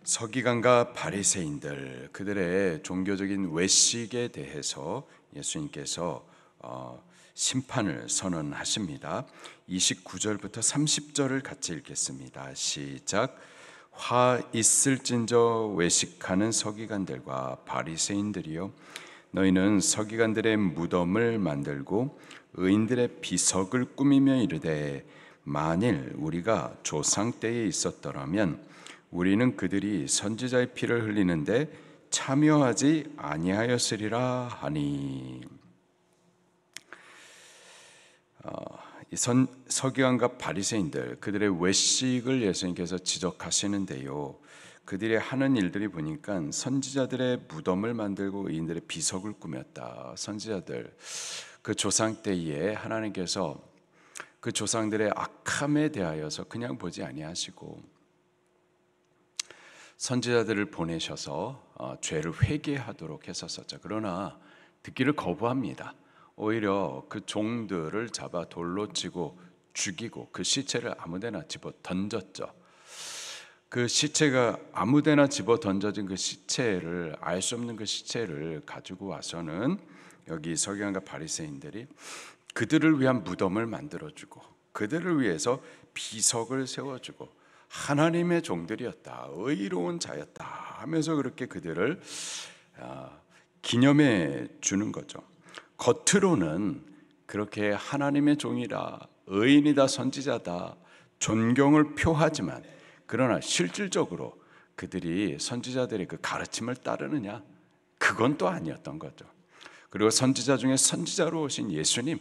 서기관과 바리새인들 그들의 종교적인 외식에 대해서 예수님께서 심판을 선언하십니다. 29절부터 30절을 같이 읽겠습니다. 시작. 화 있을진저 외식하는 서기관들과 바리새인들이여, 너희는 서기관들의 무덤을 만들고 의인들의 비석을 꾸미며 이르되, 만일 우리가 조상 때에 있었더라면 우리는 그들이 선지자의 피를 흘리는데 참여하지 아니하였으리라 하니. 서기관과 바리새인들 그들의 외식을 예수님께서 지적하시는데요, 그들이 하는 일들이 보니까 선지자들의 무덤을 만들고 의인들의 비석을 꾸몄다. 선지자들, 그 조상 때에 하나님께서 그 조상들의 악함에 대하여서 그냥 보지 아니하시고 선지자들을 보내셔서 죄를 회개하도록 했었죠. 그러나 듣기를 거부합니다. 오히려 그 종들을 잡아 돌로 치고 죽이고 그 시체를 아무데나 집어 던졌죠. 그 시체가 아무데나 집어 던져진 그 시체를, 알 수 없는 그 시체를 가지고 와서는 여기 서기관과 바리새인들이 그들을 위한 무덤을 만들어주고 그들을 위해서 비석을 세워주고 하나님의 종들이었다, 의로운 자였다 하면서 그렇게 그들을 기념해 주는 거죠. 겉으로는 그렇게 하나님의 종이라, 의인이다, 선지자다 존경을 표하지만, 그러나 실질적으로 그들이 선지자들의 그 가르침을 따르느냐, 그건 또 아니었던 거죠. 그리고 선지자 중에 선지자로 오신 예수님,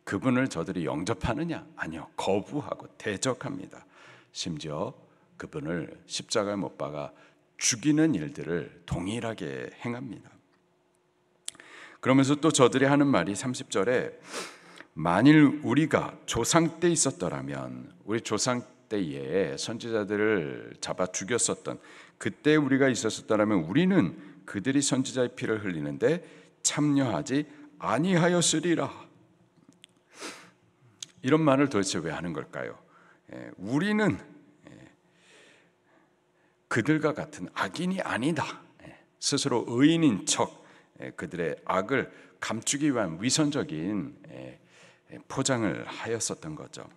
그분을 저들이 영접하느냐? 아니요, 거부하고 대적합니다. 심지어 그분을 십자가에 못 박아 죽이는 일들을 동일하게 행합니다. 그러면서 또 저들이 하는 말이 30절에, 만일 우리가 조상 때 있었더라면, 우리 조상 때에 선지자들을 잡아 죽였었던 그때 우리가 있었더라면 우리는 그들이 선지자의 피를 흘리는데 참여하지 아니하였으리라. 이런 말을 도대체 왜 하는 걸까요? 우리는 그들과 같은 악인이 아니다. 스스로 의인인 척 그들의 악을 감추기 위한 위선적인 포장을 하였었던 거죠.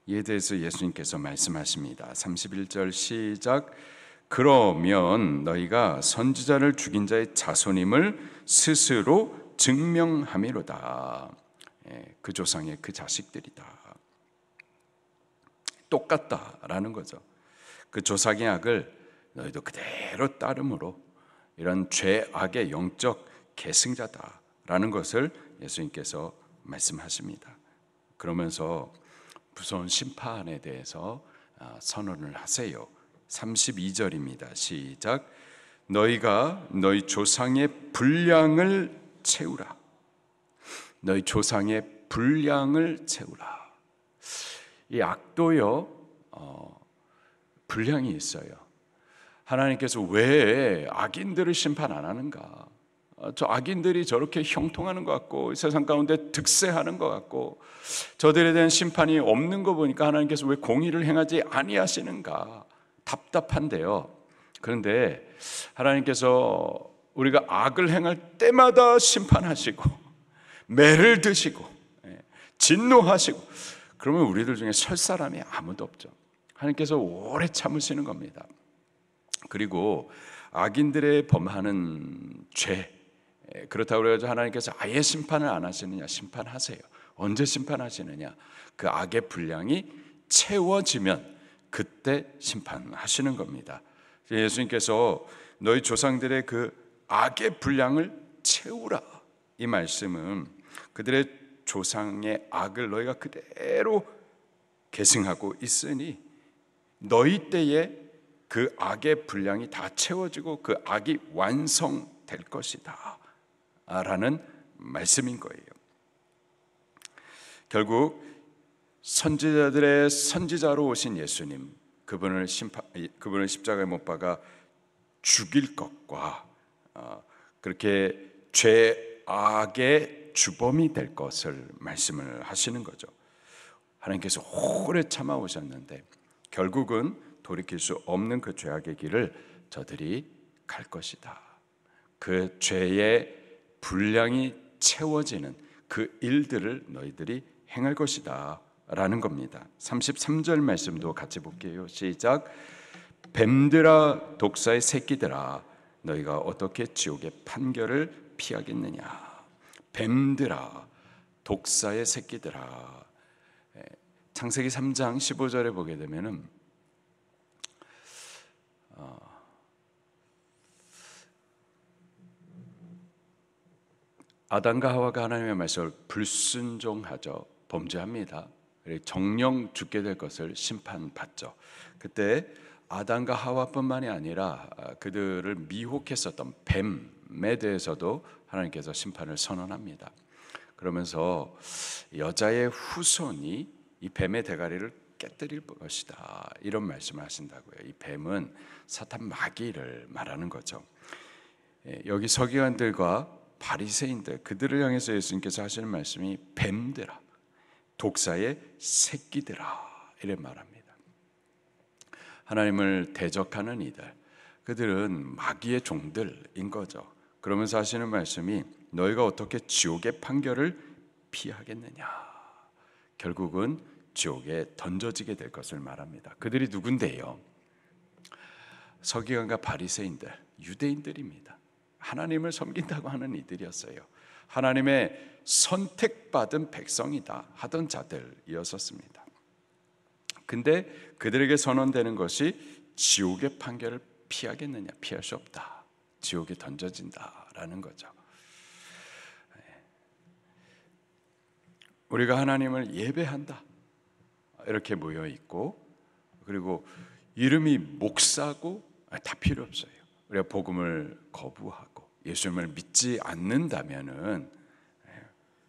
이에 대해서 예수님께서 말씀하십니다. 31절 시작. 그러면 너희가 선지자를 죽인 자의 자손임을 스스로 증명함이로다. 그 조상의 그 자식들이다. 똑같다라는 거죠. 그 조상의 악을 너희도 그대로 따름으로 이런 죄악의 영적 계승자다라는 것을 예수님께서 말씀하십니다. 그러면서 무서운 심판에 대해서 선언을 하세요. 32절입니다. 시작. 너희가 너희 조상의 분량을 채우라. 너희 조상의 분량을 채우라. 이 악도요, 분량이 있어요. 하나님께서 왜 악인들을 심판 안 하는가? 저 악인들이 저렇게 형통하는 것 같고 세상 가운데 득세하는 것 같고 저들에 대한 심판이 없는 거 보니까 하나님께서 왜 공의를 행하지 아니하시는가 답답한데요. 그런데 하나님께서 우리가 악을 행할 때마다 심판하시고 매를 드시고 진노하시고, 그러면 우리들 중에 설 사람이 아무도 없죠. 하나님께서 오래 참으시는 겁니다. 그리고 악인들의 범하는 죄, 그렇다고 해서 하나님께서 아예 심판을 안 하시느냐? 심판하세요. 언제 심판하시느냐? 그 악의 분량이 채워지면 그때 심판하시는 겁니다. 예수님께서 너희 조상들의 그 악의 분량을 채우라, 이 말씀은 그들의 조상의 악을 너희가 그대로 계승하고 있으니 너희 때에 그 악의 분량이 다 채워지고 그 악이 완성될 것이다 라는 말씀인 거예요. 결국 선지자들의 선지자로 오신 예수님, 그분을 십자가에 못 박아 죽일 것과 그렇게 죄악의 주범이 될 것을 말씀을 하시는 거죠. 하나님께서 오래 참아오셨는데 결국은 돌이킬 수 없는 그 죄악의 길을 저들이 갈 것이다. 그 죄의 분량이 채워지는 그 일들을 너희들이 행할 것이다 라는 겁니다. 33절 말씀도 같이 볼게요. 시작. 뱀들아 독사의 새끼들아 너희가 어떻게 지옥의 판결을 피하겠느냐. 뱀들아 독사의 새끼들아. 창세기 3장 15절에 보게 되면은 아담과 하와가 하나님의 말씀을 불순종하죠. 범죄합니다. 정령 죽게 될 것을 심판받죠. 그때 아담과 하와뿐만이 아니라 그들을 미혹했었던 뱀에 대해서도 하나님께서 심판을 선언합니다. 그러면서 여자의 후손이 이 뱀의 대가리를 깨뜨릴 것이다 이런 말씀을 하신다고요. 이 뱀은 사탄 마귀를 말하는 거죠. 여기 서기관들과 바리새인들 그들을 향해서 예수님께서 하시는 말씀이 뱀들아 독사의 새끼들아 이렇게 말합니다. 하나님을 대적하는 이들 그들은 마귀의 종들인 거죠. 그러면서 하시는 말씀이 너희가 어떻게 지옥의 판결을 피하겠느냐. 결국은 지옥에 던져지게 될 것을 말합니다. 그들이 누군데요? 서기관과 바리새인들 유대인들입니다. 하나님을 섬긴다고 하는 이들이었어요. 하나님의 선택받은 백성이다 하던 자들이었습니다. 근데 그들에게 선언되는 것이 지옥의 판결을 피하겠느냐. 피할 수 없다. 지옥에 던져진다라는 거죠. 우리가 하나님을 예배한다 이렇게 모여 있고 그리고 이름이 목사고 다 필요 없어요. 우리가 복음을 거부하고 예수님을 믿지 않는다면은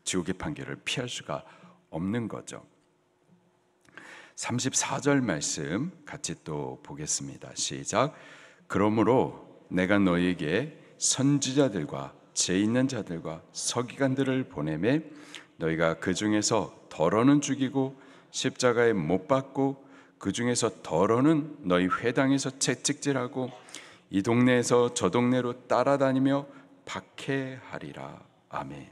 지옥의 판결을 피할 수가 없는 거죠. 34절 말씀 같이 또 보겠습니다. 시작. 그러므로 내가 너희에게 선지자들과 죄 있는 자들과 서기관들을 보내매 너희가 그 중에서 덜어는 죽이고 십자가에 못 박고 그 중에서 덜어는 너희 회당에서 채찍질하고 이 동네에서 저 동네로 따라다니며 박해하리라. 아멘.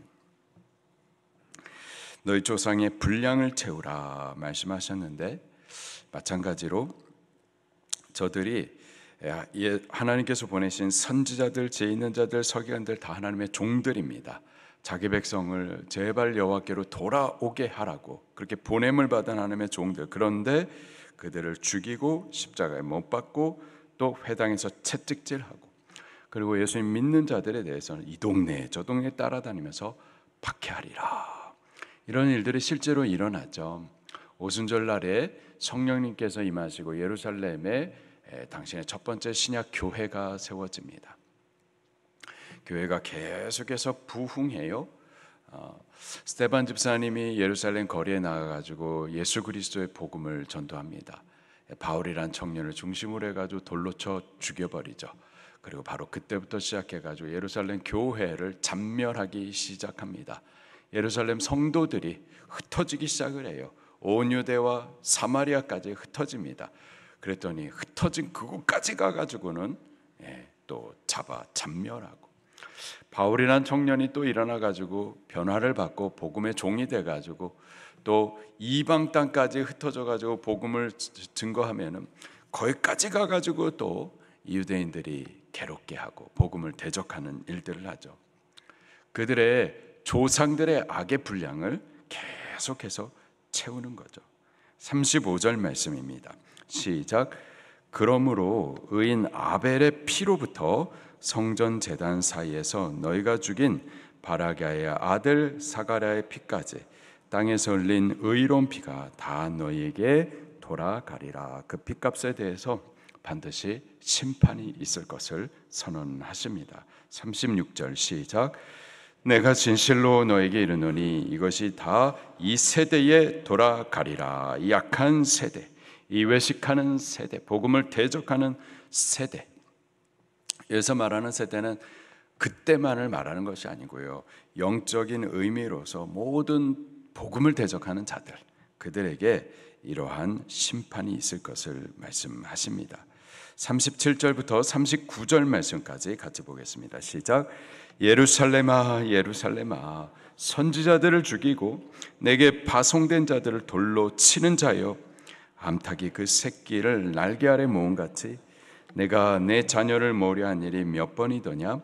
너희 조상의 분량을 채우라 말씀하셨는데 마찬가지로 저들이 하나님께서 보내신 선지자들, 죄 있는 자들, 서기관들 다 하나님의 종들입니다. 자기 백성을 제발 여호와께로 돌아오게 하라고 그렇게 보냄을 받은 하나님의 종들. 그런데 그들을 죽이고 십자가에 못 박고 또 회당에서 채찍질하고 그리고 예수님 믿는 자들에 대해서는 이 동네 저 동네 따라다니면서 박해하리라. 이런 일들이 실제로 일어나죠. 오순절 날에 성령님께서 임하시고 예루살렘에 당신의 첫 번째 신약 교회가 세워집니다. 교회가 계속해서 부흥해요. 스데반 집사님이 예루살렘 거리에 나가가지고 예수 그리스도의 복음을 전도합니다. 바울이란 청년을 중심으로 해가지고 돌로 쳐 죽여버리죠. 그리고 바로 그때부터 시작해가지고 예루살렘 교회를 잔멸하기 시작합니다. 예루살렘 성도들이 흩어지기 시작을 해요. 온 유대와 사마리아까지 흩어집니다. 그랬더니 흩어진 그곳까지 가가지고는 또 잡아 잔멸하고 바울이란 청년이 또 일어나가지고 변화를 받고 복음의 종이 돼가지고 또 이방 땅까지 흩어져가지고 복음을 증거하면은 거기까지 가가지고 또 유대인들이 괴롭게 하고 복음을 대적하는 일들을 하죠. 그들의 조상들의 악의 분량을 계속해서 채우는 거죠. 35절 말씀입니다. 시작. 그러므로 의인 아벨의 피로부터 성전 제단 사이에서 너희가 죽인 바라기아의 아들 사가랴의 피까지 땅에서 흘린 의로운 피가 다 너희에게 돌아가리라. 그 피값에 대해서 반드시 심판이 있을 것을 선언하십니다. 36절 시작. 내가 진실로 너에게 이르노니 이것이 다 이 세대에 돌아가리라. 이 약한 세대, 이 외식하는 세대, 복음을 대적하는 세대. 여기서 말하는 세대는 그때만을 말하는 것이 아니고요, 영적인 의미로서 모든 복음을 대적하는 자들, 그들에게 이러한 심판이 있을 것을 말씀하십니다. 37절부터 39절 말씀까지 같이 보겠습니다. 시작. 예루살렘아 예루살렘아 선지자들을 죽이고 내게 파송된 자들을 돌로 치는 자여, 암탉이 그 새끼를 날개 아래 모은 같이 내가 내 자녀를 모려한 일이 몇 번이더냐.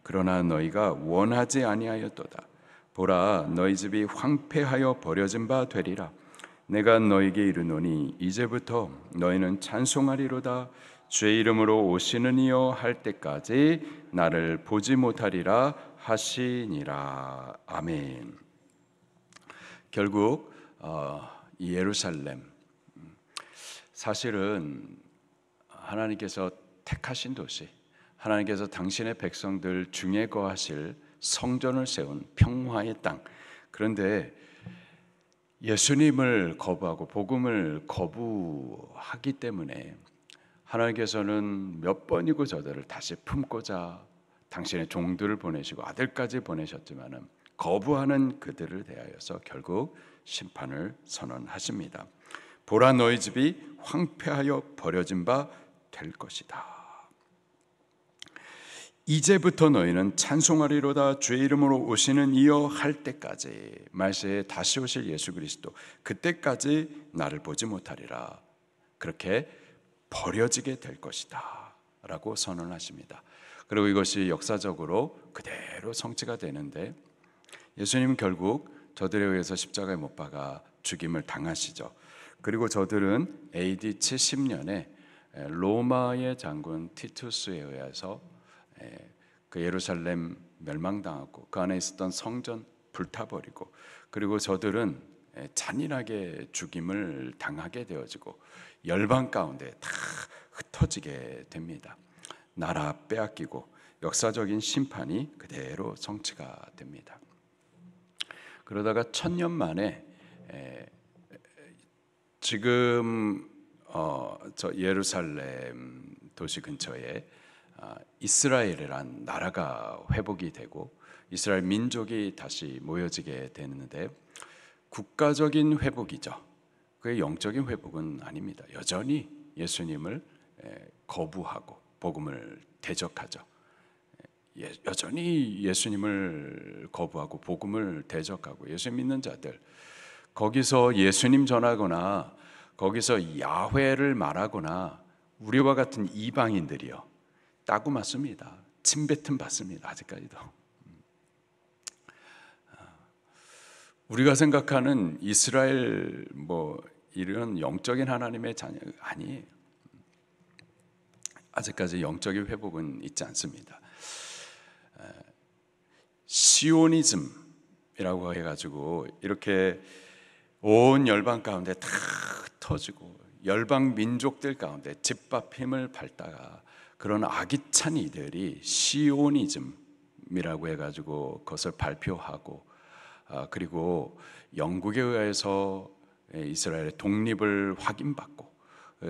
그러나 너희가 원하지 아니하였도다. 보라, 너희 집이 황폐하여 버려진 바 되리라. 내가 너희에게 이르노니 이제부터 너희는 찬송하리로다. 주의 이름으로 오시는 이여 할 때까지 나를 보지 못하리라 하시니라. 아멘. 결국 이 예루살렘, 사실은 하나님께서 택하신 도시, 하나님께서 당신의 백성들 중에 거하실 성전을 세운 평화의 땅. 그런데 예수님을 거부하고 복음을 거부하기 때문에 하나님께서는 몇 번이고 저들을 다시 품고자 당신의 종들을 보내시고 아들까지 보내셨지만은 거부하는 그들을 대하여서 결국 심판을 선언하십니다. 보라, 너희 집이 황폐하여 버려진 바 될 것이다. 이제부터 너희는 찬송하리로다. 주의 이름으로 오시는 이여 할 때까지, 말세에 다시 오실 예수 그리스도, 그때까지 나를 보지 못하리라. 그렇게 버려지게 될 것이다 라고 선언하십니다. 그리고 이것이 역사적으로 그대로 성취가 되는데, 예수님은 결국 저들에 의해서 십자가에 못 박아 죽임을 당하시죠. 그리고 저들은 AD 70년에 로마의 장군 티투스에 의해서 그 예루살렘 멸망당하고 그 안에 있었던 성전 불타버리고, 그리고 저들은 잔인하게 죽임을 당하게 되어지고 열방 가운데 다 흩어지게 됩니다. 나라 빼앗기고 역사적인 심판이 그대로 성취가 됩니다. 그러다가 1000년 만에 지금 저 예루살렘 도시 근처에 이스라엘이란 나라가 회복이 되고 이스라엘 민족이 다시 모여지게 되는데, 국가적인 회복이죠. 그의 영적인 회복은 아닙니다. 여전히 예수님을 거부하고 복음을 대적하죠. 여전히 예수님을 거부하고 복음을 대적하고 예수 믿는 자들, 거기서 예수님 전하거나 거기서 야훼를 말하거나 우리와 같은 이방인들이요, 따고 맞습니다. 침뱉음 받습니다. 아직까지도. 우리가 생각하는 이스라엘 이런 영적인 하나님의 자녀 아니에요. 아직까지 영적인 회복은 있지 않습니다. 시오니즘이라고 해가지고 이렇게 온 열방 가운데 다 흩어지고 열방 민족들 가운데 집밥힘을 밟다가 그런 아기찬 이들이 시오니즘이라고 해가지고 그것을 발표하고, 그리고 영국에 의해서 이스라엘의 독립을 확인받고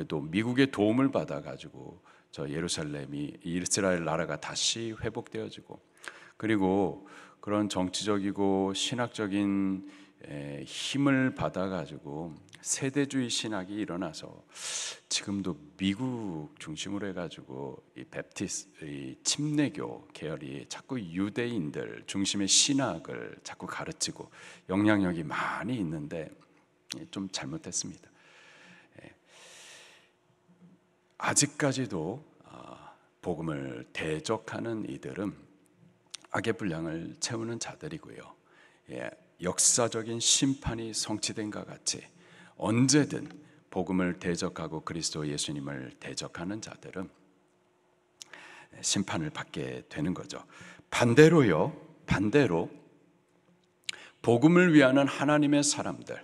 또 미국의 도움을 받아가지고 저 예루살렘이, 이스라엘 나라가 다시 회복되어지고, 그리고 그런 정치적이고 신학적인 힘을 받아가지고 세대주의 신학이 일어나서 지금도 미국 중심으로 해가지고 이 베프티스트, 이 침례교 계열이 자꾸 유대인들 중심의 신학을 자꾸 가르치고 영향력이 많이 있는데 좀 잘못했습니다. 아직까지도 복음을 대적하는 이들은 악의 분량을 채우는 자들이고요. 역사적인 심판이 성취된 것 같이 언제든 복음을 대적하고 그리스도 예수님을 대적하는 자들은 심판을 받게 되는 거죠. 반대로 복음을 위하는 하나님의 사람들,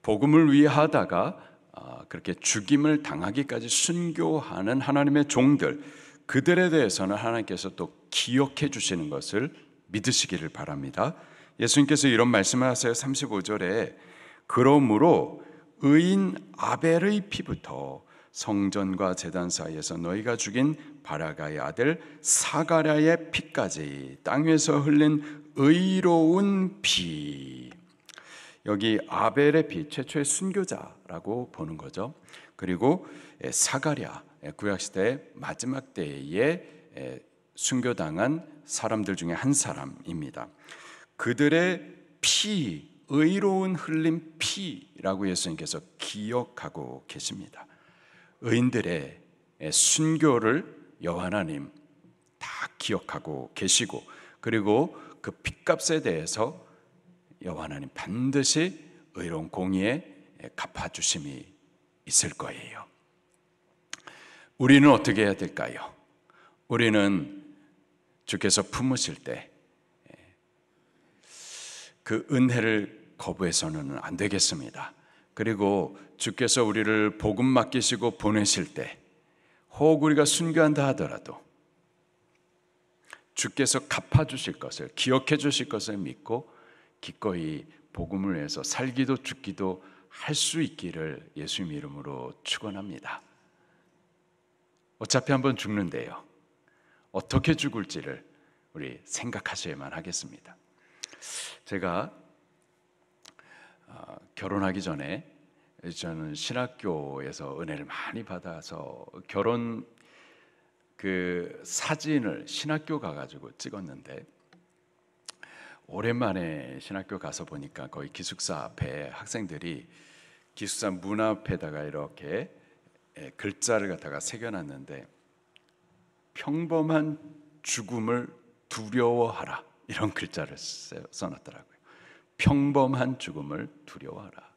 복음을 위하다가 그렇게 죽임을 당하기까지 순교하는 하나님의 종들, 그들에 대해서는 하나님께서 또 기억해 주시는 것을 믿으시기를 바랍니다. 예수님께서 이런 말씀을 하세요. 35절에 그러므로 의인 아벨의 피부터 성전과 제단 사이에서 너희가 죽인 바라가의 아들 사가랴의 피까지 땅 위에서 흘린 의로운 피. 여기 아벨의 피, 최초의 순교자라고 보는 거죠. 그리고 사가랴, 구약시대의 마지막 때에 순교당한 사람들 중에 한 사람입니다. 그들의 피, 의로운 흘린 피라고 예수님께서 기억하고 계십니다. 의인들의 순교를 여호와 하나님 다 기억하고 계시고, 그리고 그 핏값에 대해서 여호와 하나님 반드시 의로운 공의에 갚아주심이 있을 거예요. 우리는 어떻게 해야 될까요? 우리는 주께서 품으실 때 그 은혜를 거부해서는 안 되겠습니다. 그리고 주께서 우리를 복음 맡기시고 보내실 때 혹 우리가 순교한다 하더라도 주께서 갚아주실 것을, 기억해 주실 것을 믿고 기꺼이 복음을 위해서 살기도 죽기도 할 수 있기를 예수님 이름으로 축원합니다. 어차피 한번 죽는데요, 어떻게 죽을지를 우리 생각하셔야만 하겠습니다. 제가 결혼하기 전에 저는 신학교에서 은혜를 많이 받아서 결혼 그 사진을 신학교 가가지고 찍었는데, 오랜만에 신학교 가서 보니까 거의 기숙사 앞에 학생들이 기숙사 문 앞에다가 이렇게 글자를 갖다가 새겨놨는데, 평범한 죽음을 두려워하라, 이런 글자를 써놨더라고요. 평범한 죽음을 두려워하라.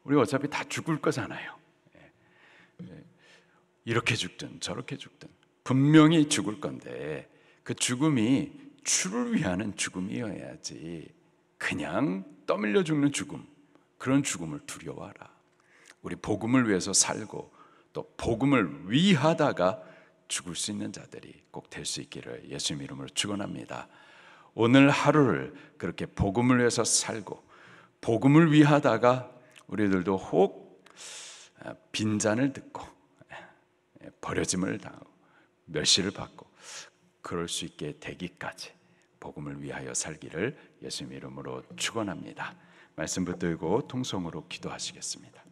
우리 어차피 다 죽을 거잖아요. 이렇게 죽든 저렇게 죽든 분명히 죽을 건데, 그 죽음이 주를 위하는 죽음이어야지 그냥 떠밀려 죽는 죽음, 그런 죽음을 두려워하라. 우리 복음을 위해서 살고 또 복음을 위하다가 죽을 수 있는 자들이 꼭 될 수 있기를 예수님 이름으로 축원합니다. 오늘 하루를 그렇게 복음을 위해서 살고 복음을 위하다가 우리들도 혹 빈잔을 듣고 버려짐을 당하고 멸시를 받고 그럴 수 있게 되기까지 복음을 위하여 살기를 예수님 이름으로 축원합니다. 말씀 붙들고 통성으로 기도하시겠습니다.